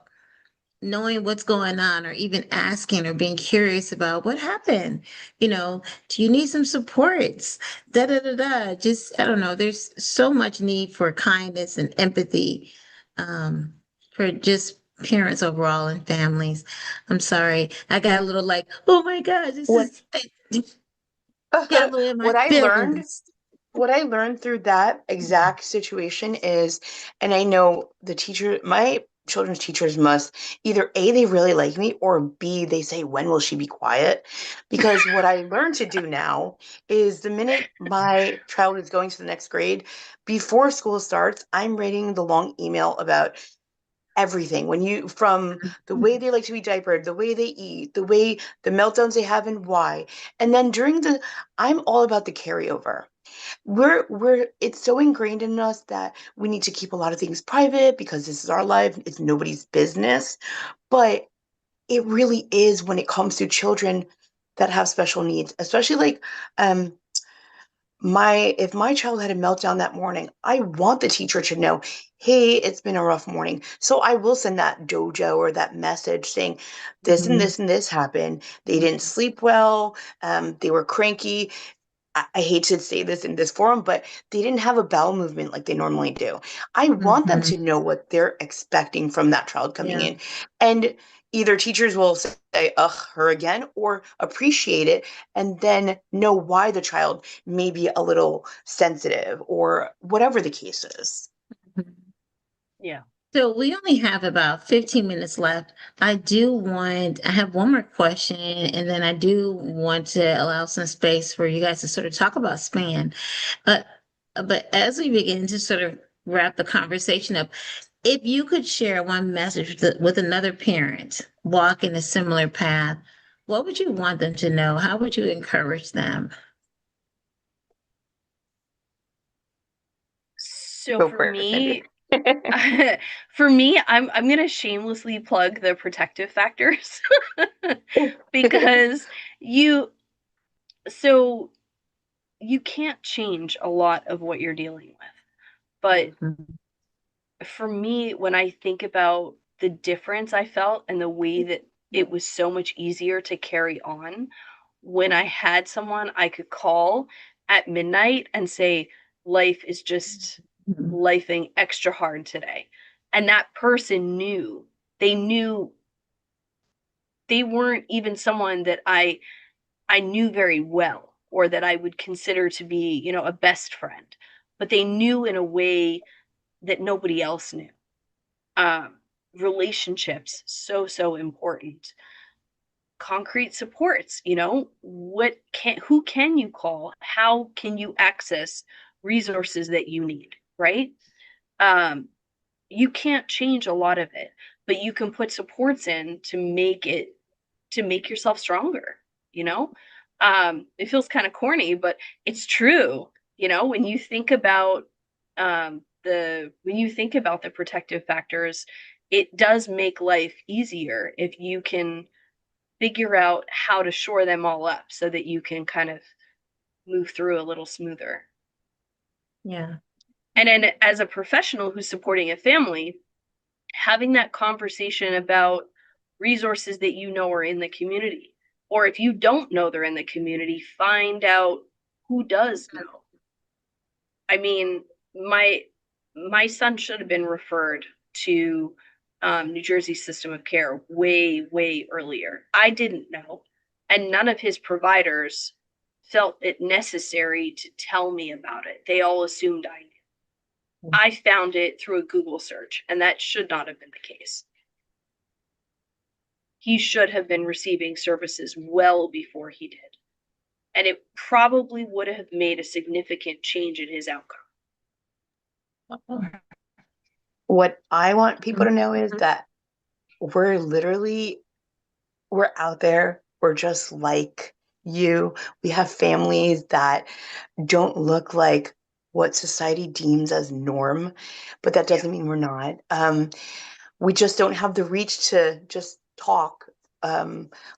S1: knowing what's going on or even asking or being curious about what happened, do you need some supports, just I don't know, there's so much need for kindness and empathy, for just parents overall and families. I'm sorry, I got a little like, oh my god, this
S3: What
S1: is got a little in my
S3: what I learned
S1: feelings.
S3: what I learned through that exact situation is, and I know my children's teachers must either A, they really like me, or B, they say, when will she be quiet? Because what I learned to do now is the minute my child is going to the next grade, before school starts, I'm writing the long email about everything from the way they like to be diapered, the way they eat, the meltdowns they have and why. And then I'm all about the carryover. It's so ingrained in us that we need to keep a lot of things private because this is our life, it's nobody's business. But it really is when it comes to children that have special needs, especially like um my if my child had a meltdown that morning, I want the teacher to know, hey, it's been a rough morning. So I will send that dojo or that message saying this and
S1: Mhm.
S3: this and this happened. They didn't sleep well. They were cranky. I hate to say this in this forum, but they didn't have a bowel movement like they normally do. I want them
S1: Mhm.
S3: to know what they're expecting from that child coming
S1: Yeah.
S3: in. And either teachers will say, ugh, her again, or appreciate it and then know why the child may be a little sensitive or whatever the case is.
S2: Yeah.
S1: So we only have about 15 minutes left. I have one more question, and then I do want to allow some space for you guys to sort of talk about span. But but as we begin to sort of wrap the conversation up, if you could share one message with another parent walking a similar path, what would you want them to know? How would you encourage them?
S2: So
S3: Go
S2: for
S3: for it, Cindy.
S2: me, I'm gonna shamelessly plug the protective factors because you so you can't change a lot of what you're dealing with. But
S1: Mhm.
S2: for me, when I think about the difference I felt and the way that it was so much easier to carry on when I had someone I could call at midnight and say, life is just
S1: Mhm.
S2: lifing extra hard today. And that person knew they weren't even someone that I knew very well or that I would consider to be, a best friend. but they knew in a way that nobody else knew. Um, Relationships, so, so important. Concrete supports, who can you call? How can you access resources that you need, right? Um, you can't change a lot of it, but you can put supports in to make yourself stronger, you know? It feels kind of corny, but it's true. When you think about the protective factors, it does make life easier if you can figure out how to shore them all up so that you can kind of move through a little smoother.
S1: Yeah.
S2: And then as a professional who's supporting a family, having that conversation about resources that you know are in the community. Or if you don't know they're in the community, find out who does know. I mean, my son should have been referred to New Jersey system of care way, way earlier. I didn't know, and none of his providers felt it necessary to tell me about it. They all assumed I knew. I found it through a Google search, and that should not have been the case. He should have been receiving services well before he did. And it probably would have made a significant change in his outcome.
S3: What I want people to know is that we're out there. We're just like you. We have families that don't look like what society deems as norm, but that doesn't mean we're not. We just don't have the reach to just talk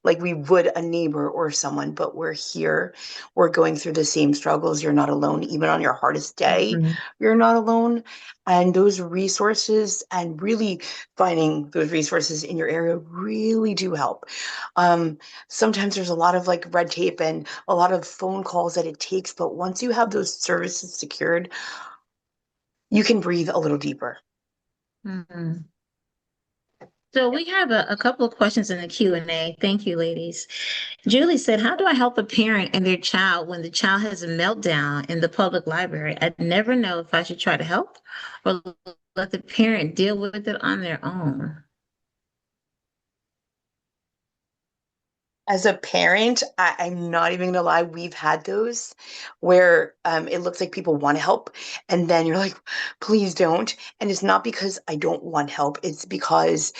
S3: like we would a neighbor or someone, but we're here. We're going through the same struggles. You're not alone. Even on your hardest day, you're not alone. And those resources and really finding those resources in your area really do help. Sometimes there's a lot of like red tape and a lot of phone calls that it takes, but once you have those services secured, you can breathe a little deeper.
S1: Mm-hmm. So we have a couple of questions in the Q&A. Thank you, ladies. Julie said, how do I help a parent and their child when the child has a meltdown in the public library? I never know if I should try to help or let the parent deal with it on their own.
S3: As a parent, I'm not even gonna lie, we've had those where it looks like people want to help, and then you're like, please don't. And it's not because I don't want help, it's because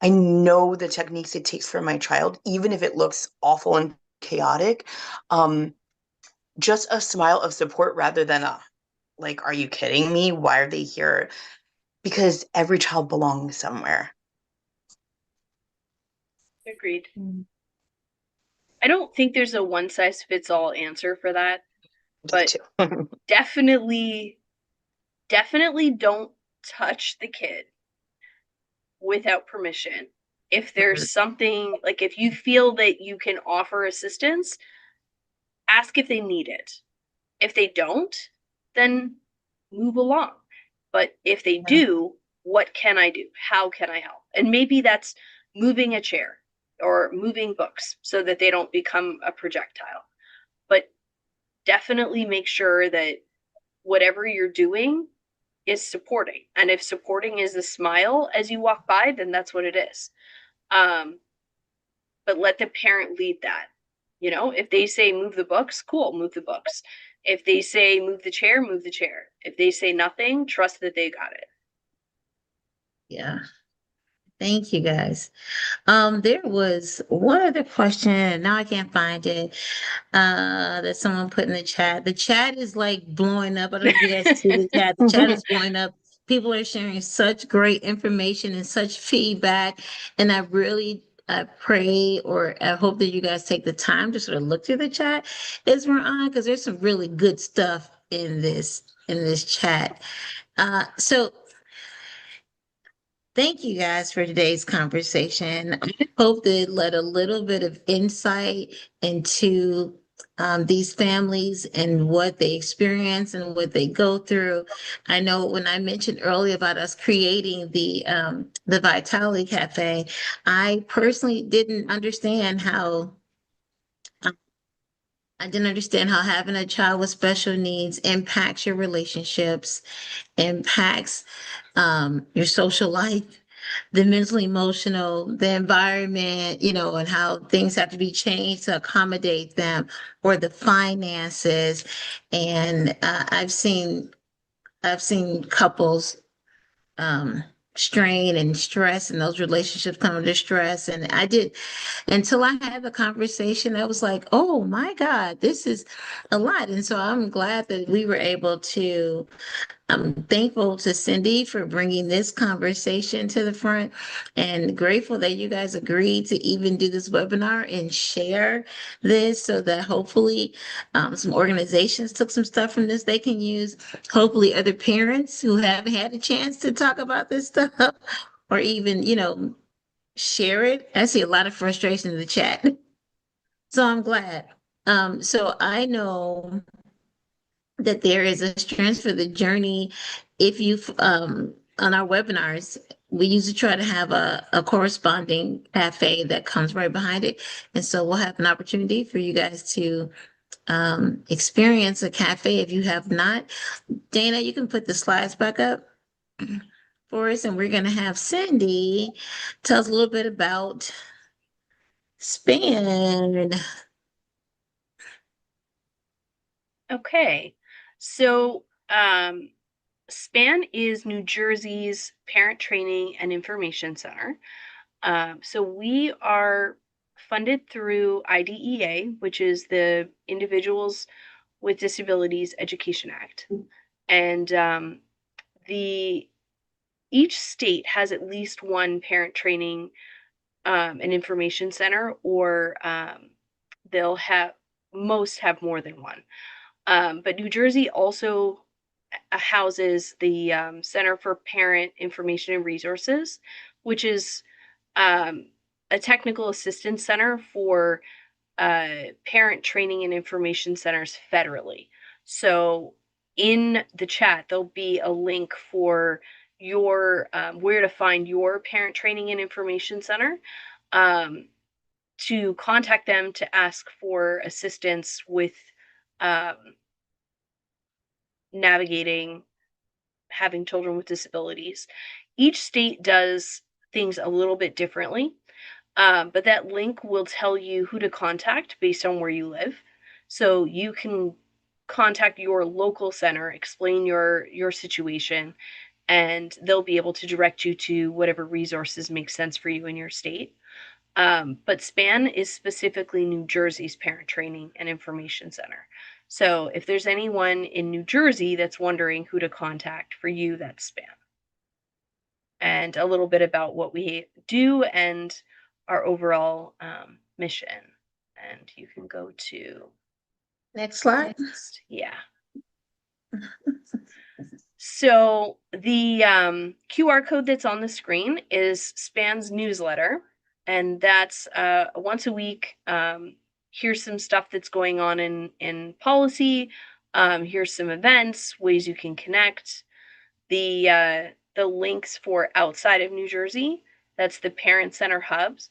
S3: I know the techniques it takes for my child, even if it looks awful and chaotic. Um, just a smile of support rather than a like, are you kidding me? Why are they here? Because every child belongs somewhere.
S2: Agreed.
S1: Mm.
S2: I don't think there's a one size fits all answer for that,
S3: Me
S2: but
S3: too.
S2: definitely, definitely don't touch the kid without permission. If there's something like if you feel that you can offer assistance, ask if they need it. If they don't, then move along. But if they
S1: Yeah.
S2: do, what can I do? How can I help? And maybe that's moving a chair or moving books so that they don't become a projectile. But definitely make sure that whatever you're doing is supporting. And if supporting is a smile as you walk by, then that's what it is. Um, but let the parent lead that. If they say move the books, cool, move the books. If they say move the chair, move the chair. If they say nothing, trust that they got it.
S1: Yeah. Thank you, guys. There was one other question, and now I can't find it, that someone put in the chat. The chat is like blowing up. I don't know if you guys see the chat. The chat is blowing up. People are sharing such great information and such feedback. And I really pray or I hope that you guys take the time to sort of look through the chat as we're on, because there's some really good stuff in this chat. So thank you guys for today's conversation. I hope that it led a little bit of insight into these families and what they experience and what they go through. I know when I mentioned earlier about us creating the Vitality Cafe, I personally didn't understand I didn't understand how having a child with special needs impacts your relationships, impacts your social life, the mental, emotional, the environment, and how things have to be changed to accommodate them, or the finances. And I've seen couples um, strain and stress, and those relationships come under stress. And I did, until I had the conversation, I was like, oh my God, this is a lot. And so I'm glad that we were able to, I'm thankful to Cindy for bringing this conversation to the front, and grateful that you guys agreed to even do this webinar and share this, so that hopefully some organizations took some stuff from this they can use. Hopefully other parents who haven't had a chance to talk about this stuff or even, share it. I see a lot of frustration in the chat. So I'm glad. So I know that there is a strength for the journey. If you've on our webinars, we usually try to have a corresponding cafe that comes right behind it. And so we'll have an opportunity for you guys to experience a cafe if you have not. Dana, you can put the slides back up for us, and we're going to have Cindy tell us a little bit about SPAN.
S2: Okay. So, SPAN is New Jersey's Parent Training and Information Center. So we are funded through IDEA, which is the Individuals with Disabilities Education Act. And the each state has at least one parent training and information center, or they'll have most have more than one. But New Jersey also houses the Center for Parent Information and Resources, which is um, a technical assistance center for parent training and information centers federally. So in the chat, there'll be a link for your where to find your parent training and information center, um, to contact them to ask for assistance with um, navigating having children with disabilities. Each state does things a little bit differently, but that link will tell you who to contact based on where you live. So you can contact your local center, explain your situation, and they'll be able to direct you to whatever resources make sense for you in your state. But SPAN is specifically New Jersey's Parent Training and Information Center. So if there's anyone in New Jersey that's wondering who to contact, for you, that's SPAN. And a little bit about what we do and our overall mission. And you can go to
S1: Next slide.
S2: next. Yeah. So the QR code that's on the screen is SPAN's newsletter, and that's once a week. Here's some stuff that's going on in policy. Here's some events, ways you can connect. The links for outside of New Jersey. That's the Parent Center hubs.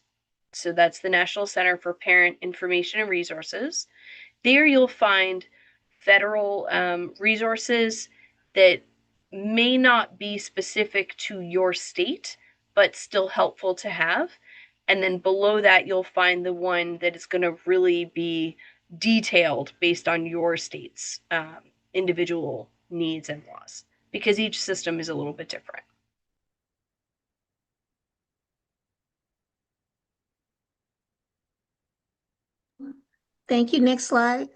S2: So that's the National Center for Parent Information and Resources. There you'll find federal resources that may not be specific to your state, but still helpful to have. And then below that, you'll find the one that is going to really be detailed based on your state's individual needs and laws, because each system is a little bit different.
S1: Thank you. Next slide.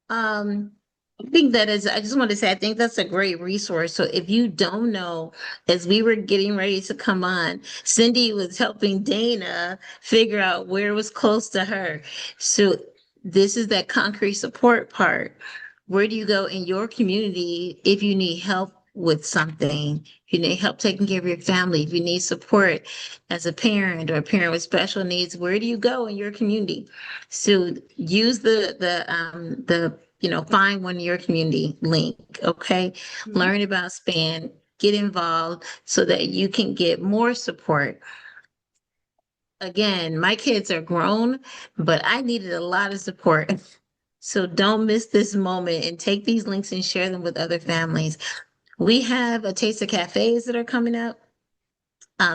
S1: I think that is, I just want to say, I think that's a great resource. So if you don't know, as we were getting ready to come on, Cindy was helping Dana figure out where was close to her. So this is that concrete support part. Where do you go in your community if you need help with something? If you need help taking care of your family, if you need support as a parent or a parent with special needs, where do you go in your community? So use the find one in your community link. Okay.
S2: Mm-hmm.
S1: Learn about SPAN, get involved so that you can get more support. Again, my kids are grown, but I needed a lot of support So don't miss this moment and take these links and share them with other families. We have a taste of cafes that are coming up.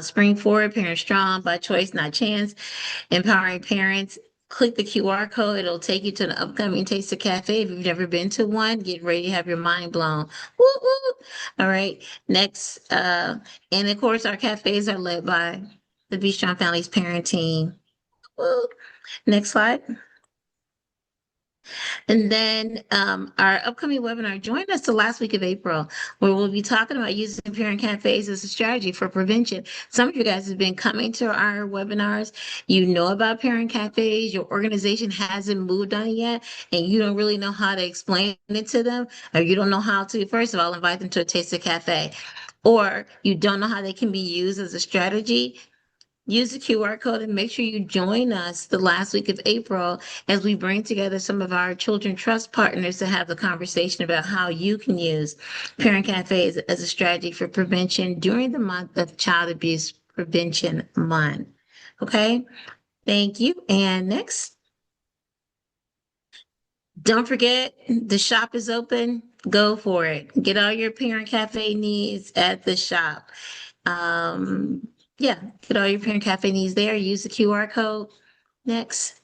S1: Spring Forward, Parent Strong, by choice, not chance, empowering parents. Click the QR code. It'll take you to the upcoming Taste of Cafe. If you've never been to one, get ready to have your mind blown. Woo, woo. All right. Next, and of course, our cafes are led by the Be Strong Families parent team. Woo. Next slide. And then our upcoming webinar, join us the last week of April, where we'll be talking about using parent cafes as a strategy for prevention. Some of you guys have been coming to our webinars. You know about parent cafes. Your organization hasn't moved on it yet, and you don't really know how to explain it to them, or you don't know how to, first of all, invite them to a taste of cafe, or you don't know how they can be used as a strategy. Use the QR code and make sure you join us the last week of April as we bring together some of our children trust partners to have the conversation about how you can use parent cafes as a strategy for prevention during the month of Child Abuse Prevention Month. Okay, thank you. And next, don't forget the shop is open. Go for it. Get all your parent cafe needs at the shop. Um, yeah, get all your parent cafe needs there. Use the QR code. Next.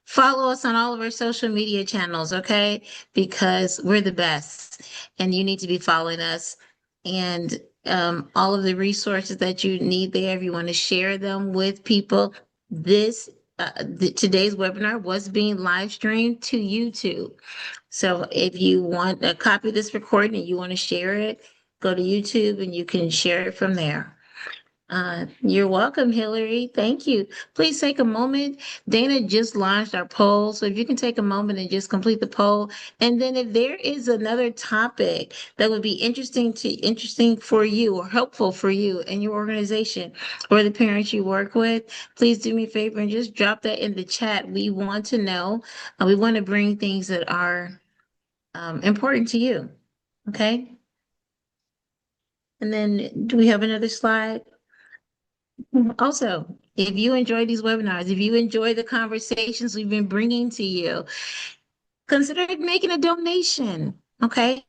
S1: Follow us on all of our social media channels, okay? Because we're the best and you need to be following us. And all of the resources that you need there, if you want to share them with people, today's webinar was being live streamed to YouTube. So if you want a copy of this recording and you want to share it, go to YouTube and you can share it from there. You're welcome, Hillary. Thank you. Please take a moment. Dana just launched our poll. So if you can take a moment and just complete the poll. And then if there is another topic that would be interesting for you or helpful for you and your organization or the parents you work with, please do me a favor and just drop that in the chat. We want to know. We want to bring things that are important to you. Okay. And then do we have another slide? Also, if you enjoy these webinars, if you enjoy the conversations we've been bringing to you, consider making a donation. Okay.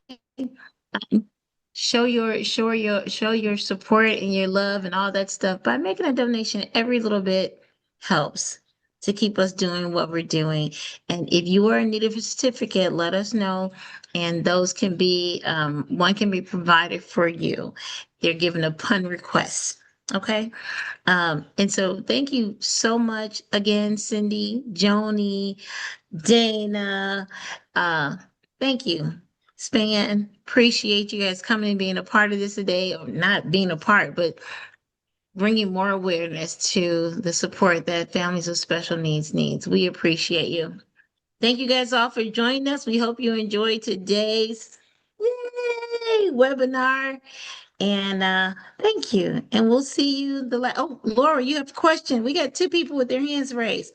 S1: Show your support and your love and all that stuff by making a donation. Every little bit helps to keep us doing what we're doing. And if you are in need of a certificate, let us know. And those can be one can be provided for you. They're given upon request. Okay. And so thank you so much again, Cindy, Joni, Dana. Uh, thank you. Span, appreciate you guys coming and being a part of this today, or not being a part, but bringing more awareness to the support that families with special needs. We appreciate you. Thank you guys all for joining us. We hope you enjoyed today's webinar. And thank you. And we'll see you oh, Laura, you have a question. We got two people with their hands raised.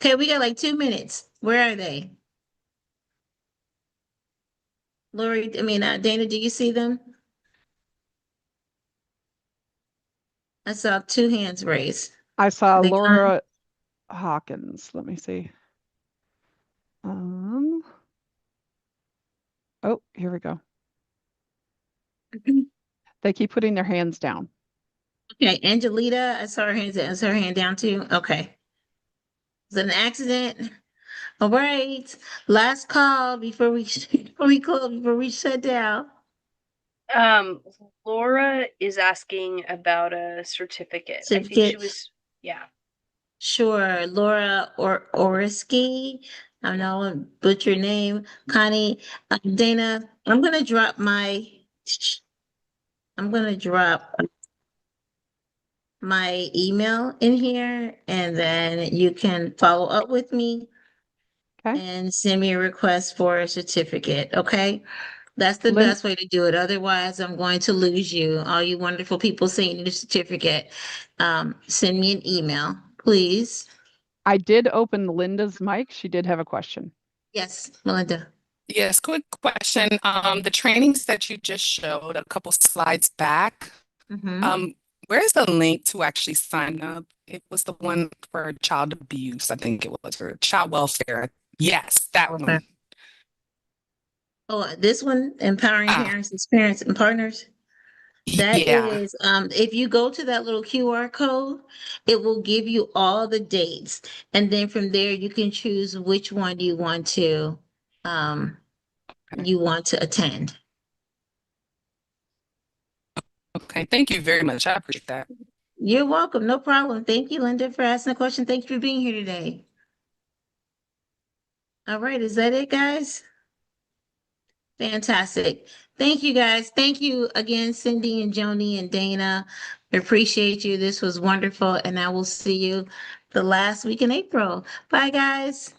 S1: Okay, we got like 2 minutes. Where are they? Lori, Dana, do you see them? I saw two hands raised.
S4: I saw
S1: They
S4: Laura Hawkins. Let me see. Oh, here we go. They keep putting their hands down.
S1: Okay, Angelita, I saw her hands. I saw her hand down too. Okay. Was it an accident? All right. Last call before we before we shut down.
S2: Laura is asking about a certificate. I think she
S1: Certificate.
S2: was, yeah.
S1: Sure, Laura or Oriski. I know I butcher your name. Connie, Dana, I'm gonna drop my email in here and then you can follow up with me
S4: Okay.
S1: and send me a request for a certificate, okay? That's the
S4: Lynn,
S1: best way to do it. Otherwise, I'm going to lose you. All you wonderful people saying you need a certificate. Send me an email, please.
S4: I did open Linda's mic. She did have a question.
S1: Yes, Melinda.
S5: Yes, quick question. The trainings that you just showed a couple slides back,
S1: Mhm.
S5: Where's the link to actually sign up? It was the one for child abuse, I think it was, or child welfare. Yes, that
S1: Okay.
S5: one.
S1: Oh, this one, empowering
S5: Ah,
S1: parents, parents and partners. That
S5: yeah.
S1: is, if you go to that little QR code, it will give you all the dates. And then from there, you can choose which one um, you want to attend.
S5: Okay, thank you very much. I appreciate that.
S1: You're welcome. No problem. Thank you, Linda, for asking the question. Thank you for being here today. All right. Is that it, guys? Fantastic. Thank you, guys. Thank you again, Cindy and Joni and Dana. I appreciate you. This was wonderful. And I will see you the last week in April. Bye, guys.